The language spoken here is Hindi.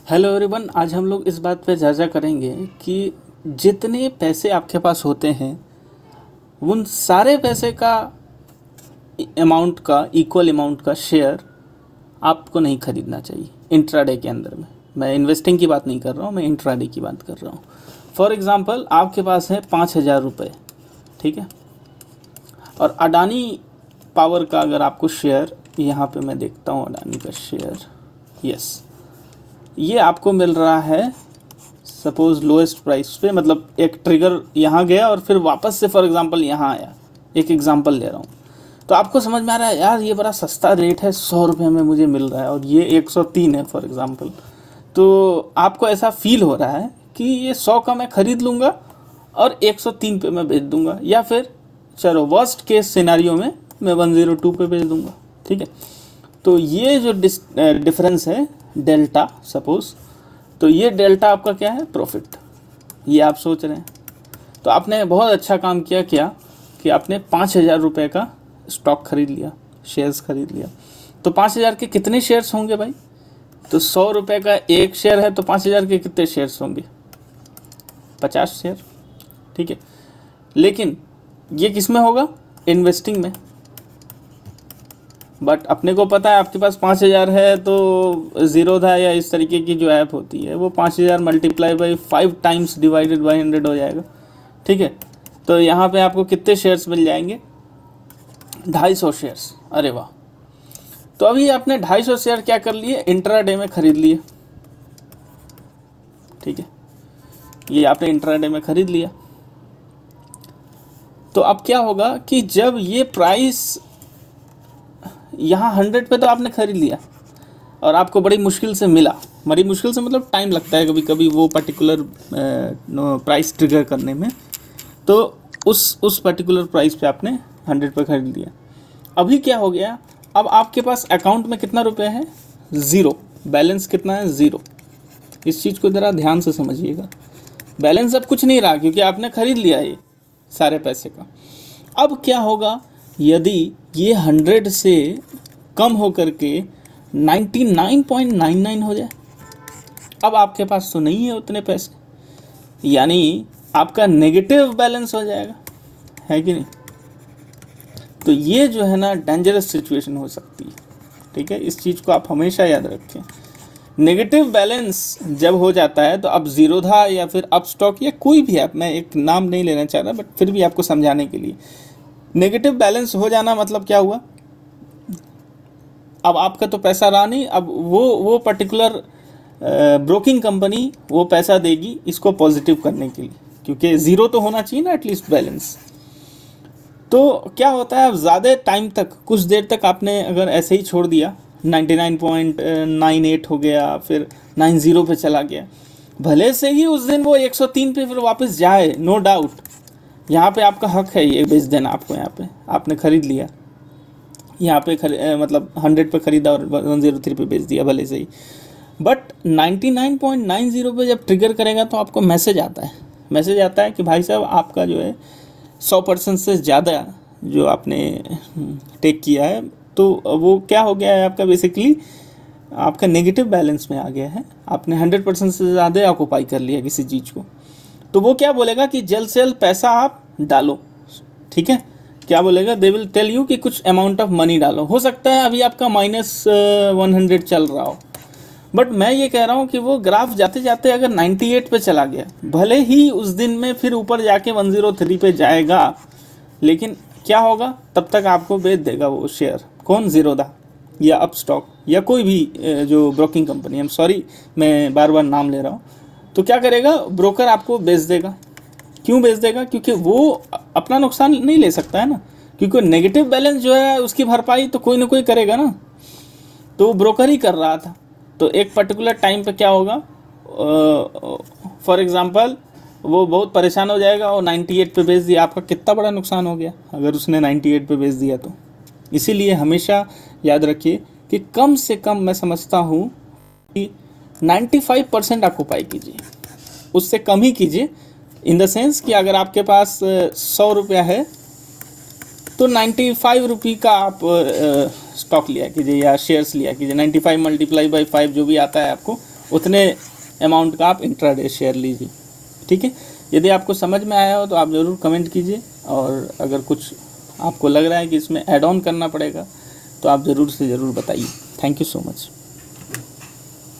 हेलो एवरीवन, आज हम लोग इस बात पे चर्चा करेंगे कि जितने पैसे आपके पास होते हैं उन सारे पैसे का अमाउंट का इक्वल अमाउंट का शेयर आपको नहीं खरीदना चाहिए इंट्राडे के अंदर में। मैं इन्वेस्टिंग की बात नहीं कर रहा हूँ, मैं इंट्राडे की बात कर रहा हूँ। फॉर एग्ज़ाम्पल आपके पास है 5,000 रुपये, ठीक है, और अडानी पावर का अगर आपको शेयर, यहाँ पे मैं देखता हूँ अडानी का शेयर, यस, ये आपको मिल रहा है सपोज लोएस्ट प्राइस पे, मतलब एक ट्रिगर यहाँ गया और फिर वापस से फॉर एग्जांपल यहाँ आया। एक एग्जांपल ले रहा हूँ, तो आपको समझ में आ रहा है यार ये बड़ा सस्ता रेट है, 100 रुपये में मुझे मिल रहा है और ये 103 है फॉर एग्जांपल। तो आपको ऐसा फील हो रहा है कि ये 100 का मैं ख़रीद लूँगा और 103 पे मैं बेच दूँगा, या फिर चलो वर्स्ट केस सिनेरियो में मैं 102 पे बेच दूँगा, ठीक है। तो ये जो डिफरेंस है डेल्टा सपोज, तो ये डेल्टा आपका क्या है, प्रॉफिट। ये आप सोच रहे हैं तो आपने बहुत अच्छा काम किया क्या कि आपने 5,000 रुपये का स्टॉक खरीद लिया, शेयर्स खरीद लिया। तो 5,000 के कितने शेयर्स होंगे भाई? तो 100 रुपये का एक शेयर है, तो 5,000 के कितने शेयर्स होंगे? 50 शेयर, ठीक है। लेकिन ये किस में होगा? इन्वेस्टिंग में। बट अपने को पता है आपके पास 5,000 है तो ज़ीरोधा या इस तरीके की जो ऐप होती है वो 5,000 multiply by 5 times divided by 100 हो जाएगा, ठीक है। तो यहाँ पे आपको कितने शेयर्स मिल जाएंगे? 250 शेयर्स। अरे वाह! तो अभी आपने 250 शेयर क्या कर लिए, इंट्राडे में ख़रीद लिए, ठीक है। ये आपने इंट्राडे में ख़रीद लिया। तो अब क्या होगा कि जब ये प्राइस यहाँ 100 पे तो आपने खरीद लिया और आपको बड़ी मुश्किल से मिला, बड़ी मुश्किल से मतलब टाइम लगता है कभी कभी वो पर्टिकुलर प्राइस ट्रिगर करने में, तो उस पर्टिकुलर प्राइस पे आपने 100 पे खरीद लिया। अभी क्या हो गया, अब आपके पास अकाउंट में कितना रुपए है? 0। बैलेंस कितना है? 0। इस चीज़ को ज़रा ध्यान से समझिएगा। बैलेंस अब कुछ नहीं रहा क्योंकि आपने खरीद लिया ये सारे पैसे का। अब क्या होगा यदि ये 100 से कम हो करके 99.99 हो जाए? अब आपके पास तो नहीं है उतने पैसे, यानी आपका नेगेटिव बैलेंस हो जाएगा, है कि नहीं? तो ये जो है ना डेंजरस सिचुएशन हो सकती है, ठीक है। इस चीज़ को आप हमेशा याद रखें। नेगेटिव बैलेंस जब हो जाता है तो अब ज़ीरोधा या फिर अपस्टॉक या कोई भी ऐप, मैं एक नाम नहीं लेना चाह रहा बट फिर भी आपको समझाने के लिए, नेगेटिव बैलेंस हो जाना मतलब क्या हुआ? अब आपका तो पैसा रहा नहीं, अब वो पर्टिकुलर ब्रोकिंग कंपनी वो पैसा देगी इसको पॉजिटिव करने के लिए, क्योंकि ज़ीरो तो होना चाहिए ना एटलीस्ट बैलेंस। तो क्या होता है, अब ज़्यादा टाइम तक, कुछ देर तक आपने अगर ऐसे ही छोड़ दिया, 99.98 हो गया, फिर 90 पे चला गया, भले से ही उस दिन वो 103 पे फिर वापस जाए, नो डाउट, यहाँ पे आपका हक है ये बेच देना आपको। यहाँ पे आपने ख़रीद लिया, यहाँ पे मतलब 100 पे ख़रीदा और 103 पे बेच दिया भले से ही, बट 99.90 पे जब ट्रिगर करेगा तो आपको मैसेज आता है कि भाई साहब आपका जो है 100% से ज़्यादा जो आपने टेक किया है, तो वो क्या हो गया है आपका, बेसिकली आपका नेगेटिव बैलेंस में आ गया है, आपने 100% से ज़्यादा ऑक्यूपाई कर लिया किसी चीज़ को। तो वो क्या बोलेगा कि जल्द से जल्द पैसा आप डालो, ठीक है। क्या बोलेगा, दे विल टेल यू कि कुछ अमाउंट ऑफ मनी डालो। हो सकता है अभी आपका -100 चल रहा हो, बट मैं ये कह रहा हूँ कि वो ग्राफ जाते जाते अगर 98 पे चला गया, भले ही उस दिन में फिर ऊपर जाके 103 पे जाएगा, लेकिन क्या होगा, तब तक आपको बेच देगा वो शेयर। कौन? ज़ीरोधा या अपस्टॉक या कोई भी जो broking company, I am sorry मैं बार बार नाम ले रहा हूँ। तो क्या करेगा, ब्रोकर आपको बेच देगा। क्यों बेच देगा? क्योंकि वो अपना नुकसान नहीं ले सकता है ना, क्योंकि नेगेटिव बैलेंस जो है उसकी भरपाई तो कोई ना कोई करेगा ना, तो वो ब्रोकर ही कर रहा था। तो एक पर्टिकुलर टाइम पे क्या होगा, फॉर एग्जांपल वो बहुत परेशान हो जाएगा और 98 पे बेच दिया, आपका कितना बड़ा नुकसान हो गया अगर उसने 98 पे बेच दिया तो। इसीलिए हमेशा याद रखिए कि कम से कम मैं समझता हूँ कि 95% ऑक्यूपाई कीजिए, उससे कम ही कीजिए। इन द सेंस कि अगर आपके पास 100 रुपया है तो 95 रुपये का आप स्टॉक लिया कीजिए या शेयर्स लिया कीजिए। 95 मल्टीप्लाई बाई 5 जो भी आता है आपको उतने अमाउंट का आप इंट्राडे शेयर लीजिए। ठीक है, यदि आपको समझ में आया हो तो आप ज़रूर कमेंट कीजिए, और अगर कुछ आपको लग रहा है कि इसमें ऐड ऑन करना पड़ेगा तो आप ज़रूर से ज़रूर बताइए। Thank you so much.